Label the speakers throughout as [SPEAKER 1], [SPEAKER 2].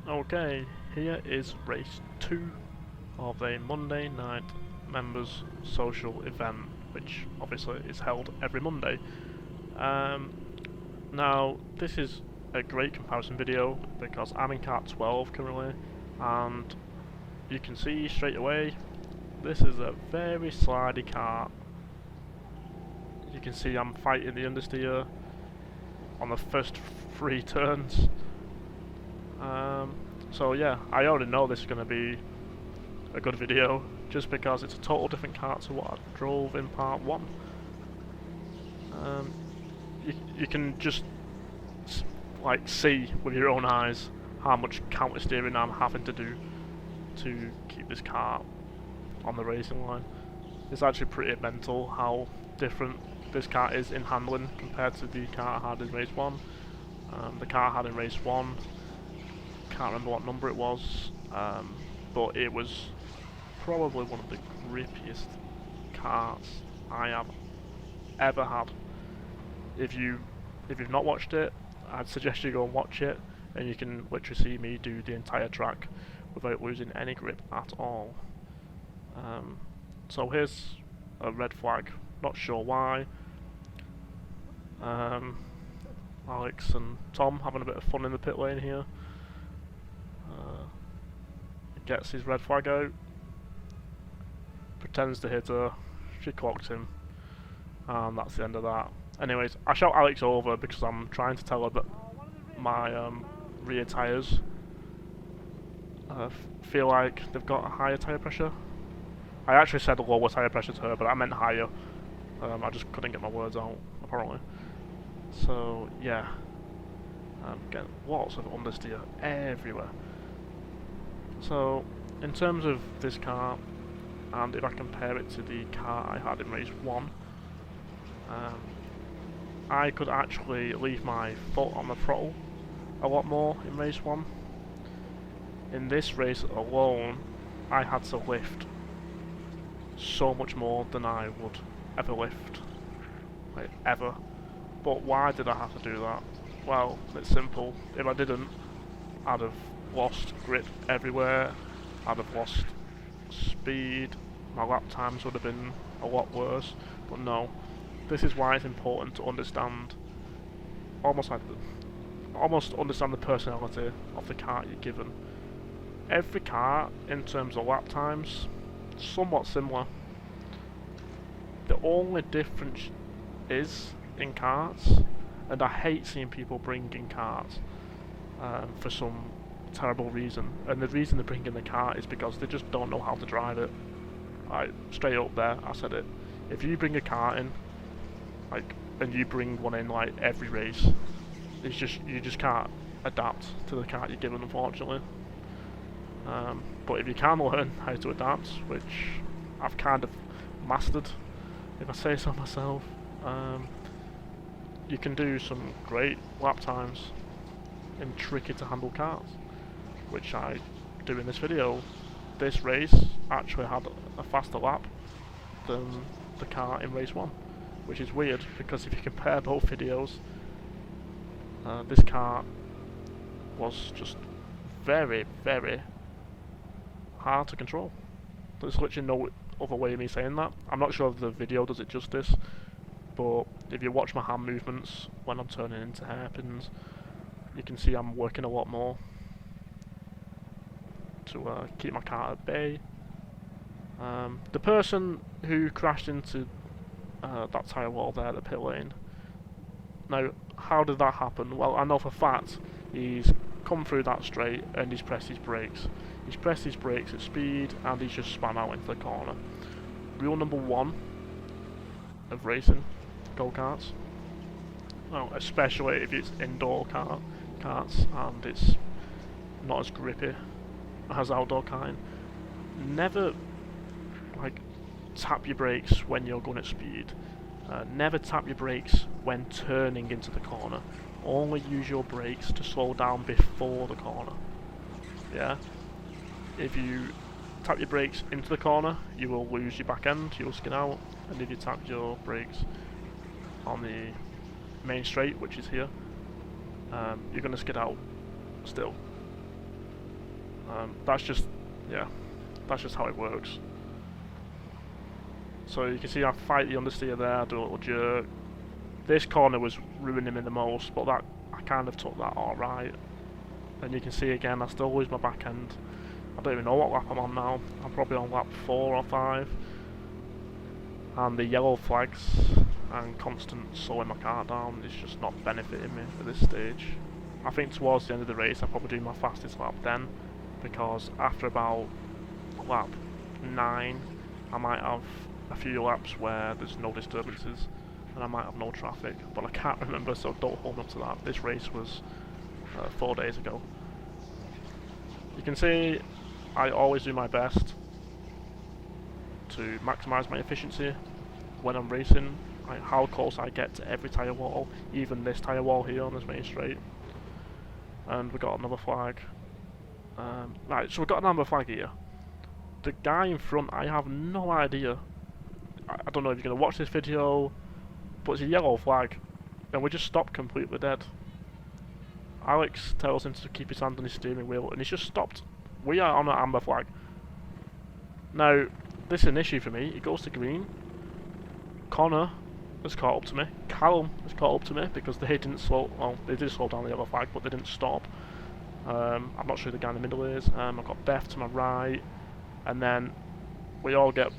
[SPEAKER 1] Okay, here is race 2 of a Monday night members social event, which obviously is held every Monday. Now, this is a great comparison video because I'm in Kart 12 currently, and you can see straight away this is a very slidey kart. You can see I'm fighting the understeer on the first 3 turns. So yeah, I already know this is going to be a good video, just because it's a total different kart to what I drove in part 1. You can just like see with your own eyes how much counter steering I'm having to do to keep this kart on the racing line. It's actually pretty mental how different this kart is in handling compared to the kart I had in race 1. The kart I had in race 1, can't remember what number it was, but it was probably one of the grippiest karts I have ever had. If you've not watched it, I'd suggest you go and watch it, and you can literally see me do the entire track without losing any grip at all. So here's a red flag, not sure why. Alex and Tom having a bit of fun in the pit lane here. Gets his red flag out, pretends to hit her, she clocked him, and that's the end of that. Anyways, I shout Alex over because I'm trying to tell her that my rear tyres feel like they've got a higher tyre pressure. I actually said lower tyre pressure to her, but I meant higher. I just couldn't get my words out, apparently. So yeah, getting lots of understeer everywhere. So, in terms of this car, and if I compare it to the car I had in race 1, I could actually leave my foot on the throttle a lot more in race 1. In this race alone, I had to lift so much more than I would ever lift, like ever. But why did I have to do that? Well, it's simple. If I didn't, I'd have lost grip everywhere, I'd have lost speed, my lap times would have been a lot worse. But no, this is why it's important to understand, almost understand the personality of the kart you're given. Every kart, in terms of lap times, somewhat similar. The only difference is in karts, and I hate seeing people bring in karts for some terrible reason, and the reason they bring in the kart is because they just don't know how to drive it. Like, straight up there, I said it. If you bring a kart in, like, and you bring one in like every race, it's just, you just can't adapt to the kart you're given, unfortunately. But if you can learn how to adapt, which I've kind of mastered, if I say so myself, you can do some great lap times in tricky to handle karts, which I do in this video. This race actually had a faster lap than the car in race 1, which is weird because if you compare both videos, this car was just very, very hard to control. There's literally no other way of me saying that. I'm not sure if the video does it justice, but if you watch my hand movements when I'm turning into hairpins, you can see I'm working a lot more to keep my car at bay. The person who crashed into that tyre wall there at the pit lane, now how did that happen? Well, I know for a fact he's come through that straight and he's pressed his brakes. He's pressed his brakes at speed and he's just spun out into the corner. Rule number 1 of racing go-karts, well, especially if it's indoor karts and it's not as grippy as outdoor karting, never like tap your brakes when you're going at speed. Never tap your brakes when turning into the corner. Only use your brakes to slow down before the corner. Yeah? If you tap your brakes into the corner, you will lose your back end, you will skid out, and if you tap your brakes on the main straight, which is here, you're going to skid out still. That's just, yeah, that's just how it works. So you can see I fight the understeer there, do a little jerk. This corner was ruining me the most, but that I kind of took that alright. And you can see again, I still lose my back end. I don't even know what lap I'm on now. I'm probably on lap 4 or 5. And the yellow flags and constant slowing my car down is just not benefiting me at this stage. I think towards the end of the race I'll probably do my fastest lap then, because after about lap 9 I might have a few laps where there's no disturbances and I might have no traffic, but I can't remember, so don't hold me up to that. This race was 4 days ago. You can see I always do my best to maximise my efficiency when I'm racing, like how close I get to every tyre wall, even this tyre wall here on this main straight. And we got another flag. Right, so we've got an amber flag here. The guy in front, I have no idea. I don't know if you're going to watch this video, but it's a yellow flag, and we just stopped completely dead. Alex tells him to keep his hand on his steering wheel, and he's just stopped. We are on an amber flag. Now, this is an issue for me. It goes to green. Connor has caught up to me. Callum has caught up to me because they didn't slow. Well, they did slow down the yellow flag, but they didn't stop. I'm not sure who the guy in the middle is. I've got Beth to my right, and then we all get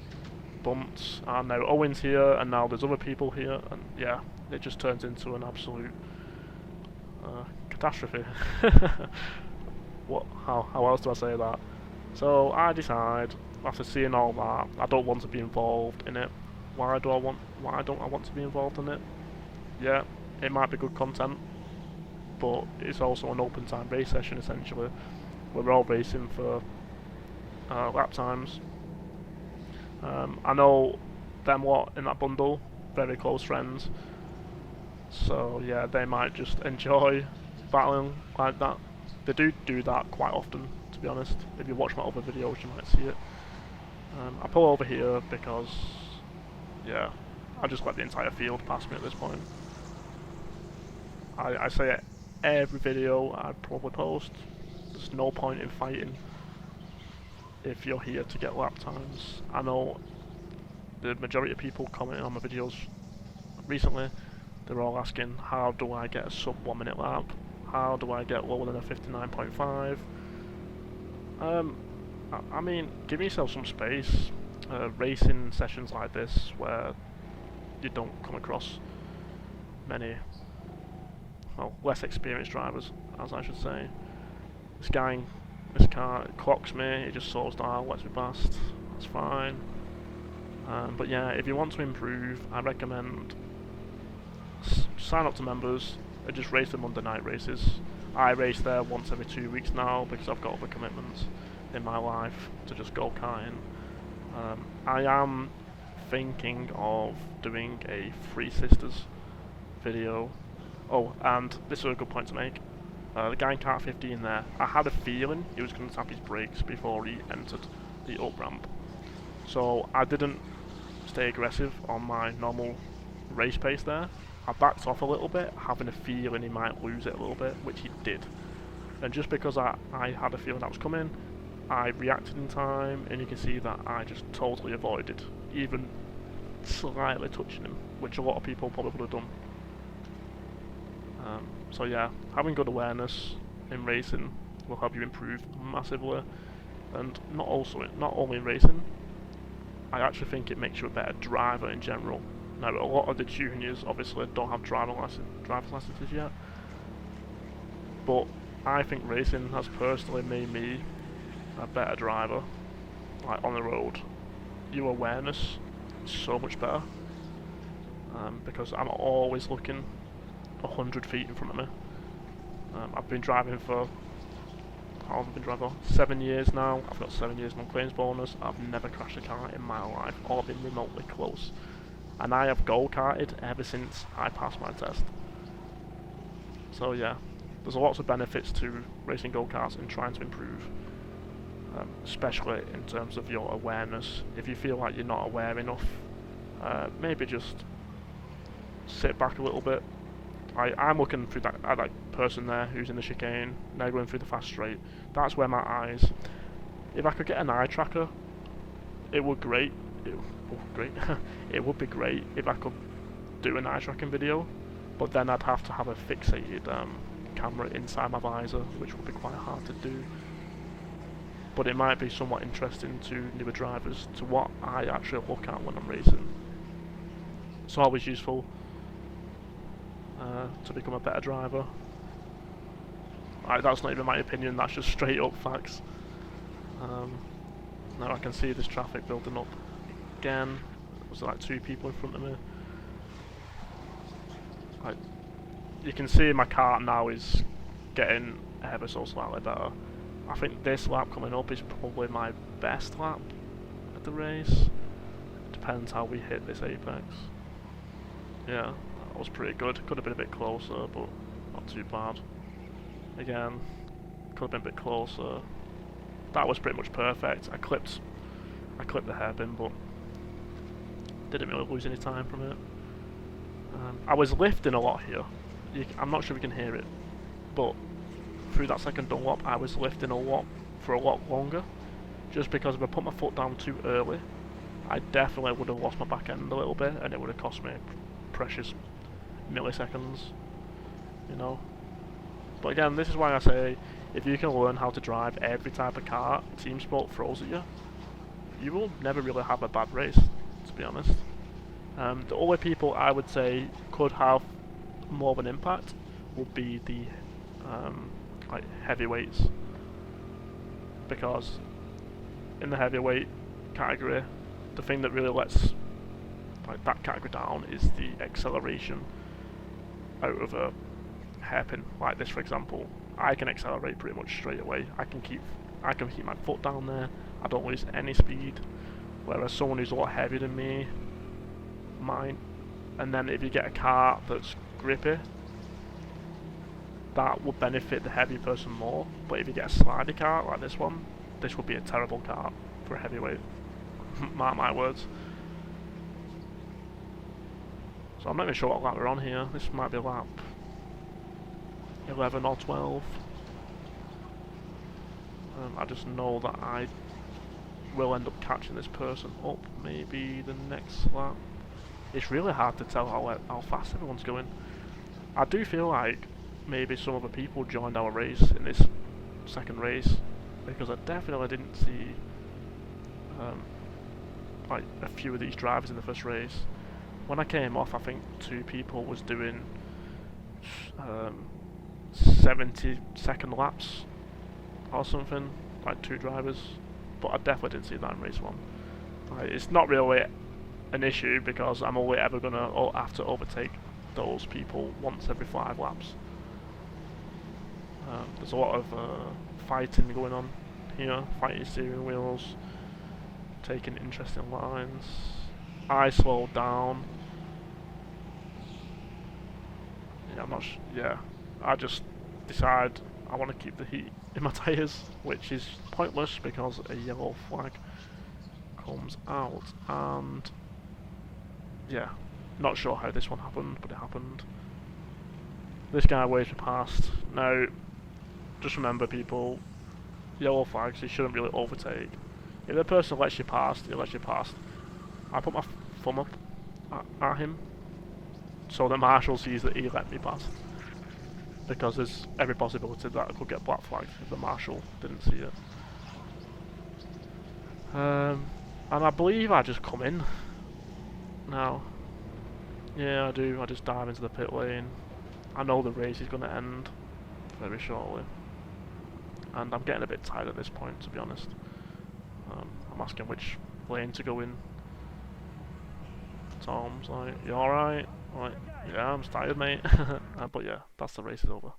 [SPEAKER 1] bumped. And now Owen's here, and now there's other people here, and yeah, it just turns into an absolute catastrophe. What? How else do I say that? So I decide, after seeing all that, I don't want to be involved in it. Why don't I want to be involved in it? Yeah, it might be good content, but it's also an open time race session essentially. We're all racing for lap times. I know them lot in that bundle, very close friends. So yeah, they might just enjoy battling like that. They do that quite often, to be honest. If you watch my other videos, you might see it. I pull over here because, yeah, I just let the entire field pass me at this point. I say it every video I probably post. There's no point in fighting if you're here to get lap times. I know the majority of people commenting on my videos recently, they're all asking, how do I get a sub 1 minute lap? How do I get lower than a 59.5? I mean, give yourself some space. Racing sessions like this, where you don't come across many, well, less experienced drivers, as I should say. This guy in this car clocks me, he just slows down, lets me past, that's fine. But yeah, if you want to improve, I recommend sign up to members and just race the Monday night races. I race there once every 2 weeks now because I've got other commitments in my life to just go karting. I am thinking of doing a Three Sisters video. Oh, and this is a good point to make. The guy in Kart 15 there, I had a feeling he was going to tap his brakes before he entered the up ramp. So I didn't stay aggressive on my normal race pace there. I backed off a little bit, having a feeling he might lose it a little bit, which he did. And just because I had a feeling that was coming, I reacted in time, and you can see that I just totally avoided even slightly touching him, which a lot of people probably would have done. So yeah, having good awareness in racing will help you improve massively, and not only in racing. I actually think it makes you a better driver in general. Now, a lot of the juniors obviously don't have driver's licenses yet, but I think racing has personally made me a better driver. Like on the road, your awareness is so much better, because I'm always looking 100 feet in front of me. I've been driving for, how long have I been driving for? 7 years now. I've got 7 years non-claims bonus. I've never crashed a car in my life, or been remotely close. And I have go-karted ever since I passed my test. So yeah, there's lots of benefits to racing go-karts and trying to improve, especially in terms of your awareness. If you feel like you're not aware enough, maybe just sit back a little bit I'm looking through at that person there who's in the chicane. They're going through the fast straight. That's where my eyes. If I could get an eye tracker, it would great. Great. It would be great if I could do an eye tracking video, but then I'd have to have a fixated camera inside my visor, which would be quite hard to do. But it might be somewhat interesting to newer drivers to what I actually look at when I'm racing. It's always useful to become a better driver. That's not even my opinion, that's just straight up facts. Now I can see this traffic building up again. There's like 2 people in front of me. You can see my kart now is getting ever so slightly better. I think this lap coming up is probably my best lap at the race. Depends how we hit this apex. Yeah, that was pretty good. Could have been a bit closer, but not too bad. Again, could have been a bit closer. That was pretty much perfect. I clipped the hairpin, but didn't really lose any time from it. I was lifting a lot here. I'm not sure we can hear it, but through that second dunlop I was lifting a lot for a lot longer, just because if I put my foot down too early, I definitely would have lost my back end a little bit, and it would have cost me precious milliseconds, you know. But again, this is why I say, if you can learn how to drive every type of car Teamsport throws at you, you will never really have a bad race, to be honest. The only people I would say could have more of an impact would be the like heavyweights, because in the heavyweight category, the thing that really lets like that category down is the acceleration out of a hairpin. Like this, for example, I can accelerate pretty much straight away. I can keep my foot down there. I don't lose any speed. Whereas someone who's a lot heavier than me might. And then if you get a car that's grippy, that would benefit the heavy person more. But if you get a slidey kart like this one, this would be a terrible kart for a heavyweight. Mark my words. So I'm not even sure what lap we're on here. This might be lap 11 or 12. I just know that I will end up catching this person up maybe the next lap. It's really hard to tell how fast everyone's going. I do feel like maybe some other people joined our race in this second race, because I definitely didn't see like a few of these drivers in the first race. When I came off, I think 2 people was doing 70-second laps or something, like 2 drivers, but I definitely didn't see that in race 1. Like, it's not really an issue because I'm only ever gonna have to overtake those people once every 5 laps. There's a lot of fighting going on here, fighting steering wheels, taking interesting lines. I slowed down. Yeah, I just decide I want to keep the heat in my tyres, which is pointless because a yellow flag comes out, and yeah, not sure how this one happened, but it happened. This guy waved me past. Now, just remember people, yellow flags, you shouldn't really overtake. If the person lets you past, he lets you past. I put my thumb up at him, so the marshal sees that he let me pass. Because there's every possibility that I could get black flagged if the marshal didn't see it. And I believe I just come in now. Yeah, I do. I just dive into the pit lane. I know the race is going to end very shortly, and I'm getting a bit tired at this point, to be honest. I'm asking which lane to go in. Tom's like, "You alright?" I'm like, "Yeah, I'm tired, mate." But yeah, that's the race is over.